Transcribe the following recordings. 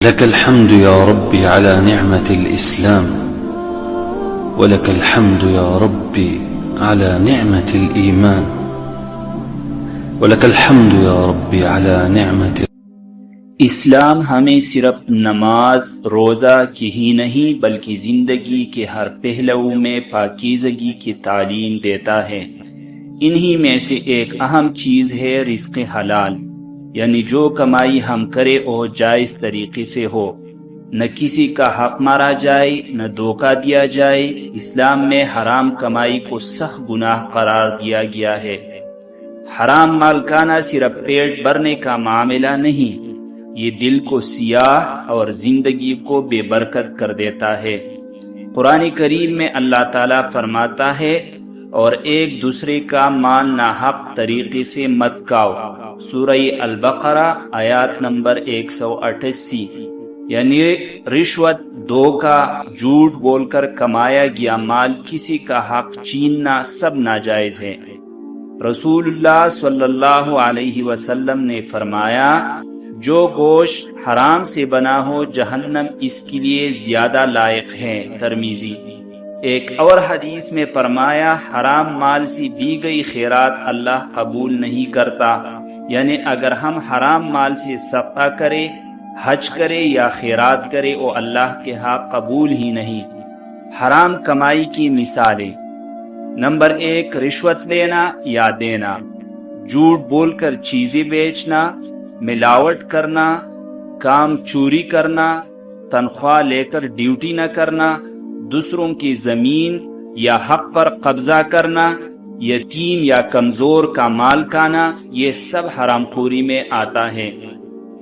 لك الحمد يا ربي على نعمة الإسلام، ولك الحمد يا ربي على نعمة الإيمان، ولك الحمد يا ربي على نعمة اسلام ہمیں صرف نماز روزہ کی ہی نہیں بلکہ زندگی کے ہر پہلو میں پاکیزگی کی تعلیم دیتا ہے۔ انہی میں سے ایک اہم چیز ہے رزق حلال، یعنی جو کمائی ہم کرے وہ جائز طریقے سے ہو، نہ کسی کا حق مارا جائے نہ دھوکہ دیا جائے۔ اسلام میں حرام کمائی کو سخت گناہ قرار دیا گیا ہے۔ حرام مال کھانا صرف پیٹ بھرنے کا معاملہ نہیں، یہ دل کو سیاہ اور زندگی کو بے برکت کر دیتا ہے۔ قرآن کریم میں اللہ تعالیٰ فرماتا ہے، اور ایک دوسرے کا مال ناحق طریقے سے مت کھاؤ، سورہ البقرہ آیات نمبر 188۔ یعنی رشوت، دھوکہ، جھوٹ بول کر کمایا گیا مال، کسی کا حق چھیننا سب ناجائز ہے۔ رسول اللہ صلی اللہ علیہ وسلم نے فرمایا، جو گوشت حرام سے بنا ہو جہنم اس کے لیے زیادہ لائق ہے، ترمذی۔ ایک اور حدیث میں فرمایا، حرام مال سے دی گئی خیرات اللہ قبول نہیں کرتا۔ یعنی اگر ہم حرام مال سے صدقہ کرے، حج کرے یا خیرات کرے، وہ اللہ کے ہاں قبول ہی نہیں۔ حرام کمائی کی مثالیں: نمبر 1، رشوت لینا یا دینا، جھوٹ بول کر چیزیں بیچنا، ملاوٹ کرنا، کام چوری کرنا، تنخواہ لے کر ڈیوٹی نہ کرنا، دوسروں کی زمین یا حق پر قبضہ کرنا، یتیم یا کمزور کا مال کھانا، یہ سب حرام خوری میں آتا ہے۔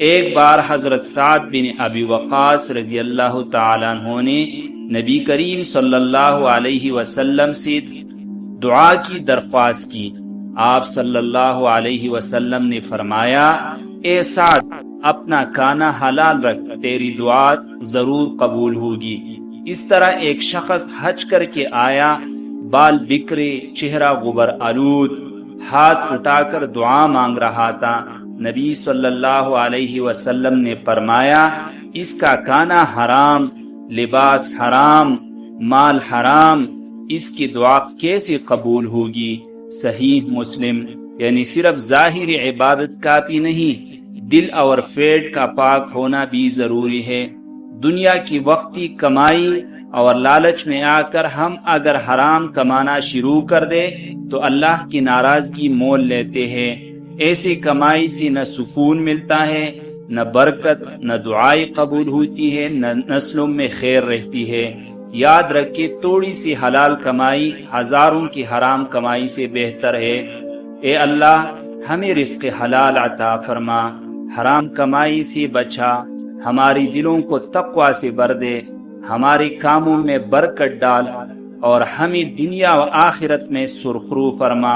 ایک بار حضرت سعد بن ابی وقاص رضی اللہ تعالیٰ عنہ نے نبی کریم صلی اللہ علیہ وسلم سے دعا کی درخواست کی۔ آپ صلی اللہ علیہ وسلم نے فرمایا، اے سعد، اپنا کھانا حلال رکھ، تیری دعا ضرور قبول ہوگی۔ اس طرح ایک شخص حج کر کے آیا، بال بکھرے، چہرہ غبار آلود، ہاتھ اٹھا کر دعا مانگ رہا تھا۔ نبی صلی اللہ علیہ وسلم نے فرمایا، اس کا کھانا حرام، لباس حرام، مال حرام، اس کی دعا کیسے قبول ہوگی؟ صحیح مسلم۔ یعنی صرف ظاہری عبادت کافی نہیں، دل اور پیٹ کا پاک ہونا بھی ضروری ہے۔ دنیا کی وقتی کمائی اور لالچ میں آ کر ہم اگر حرام کمانا شروع کر دے تو اللہ کی ناراضگی مول لیتے ہیں۔ ایسی کمائی سے نہ سکون ملتا ہے، نہ برکت، نہ دعائیں قبول ہوتی ہے، نہ نسلوں میں خیر رہتی ہے۔ یاد رکھے، تھوڑی سی حلال کمائی ہزاروں کی حرام کمائی سے بہتر ہے۔ اے اللہ، ہمیں رزق حلال عطا فرما، حرام کمائی سے بچا، ہماری دلوں کو تقوی سے بھر دے، ہمارے کاموں میں برکت ڈال، اور ہمیں دنیا و آخرت میں سرخرو فرما،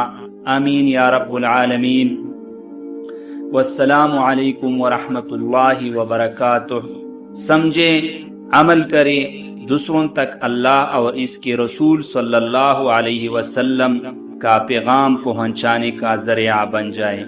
آمین یا رب العالمین۔ والسلام علیکم ورحمۃ اللہ وبرکاتہ۔ سمجھیں، عمل کریں، دوسروں تک اللہ اور اس کے رسول صلی اللہ علیہ وسلم کا پیغام پہنچانے کا ذریعہ بن جائے۔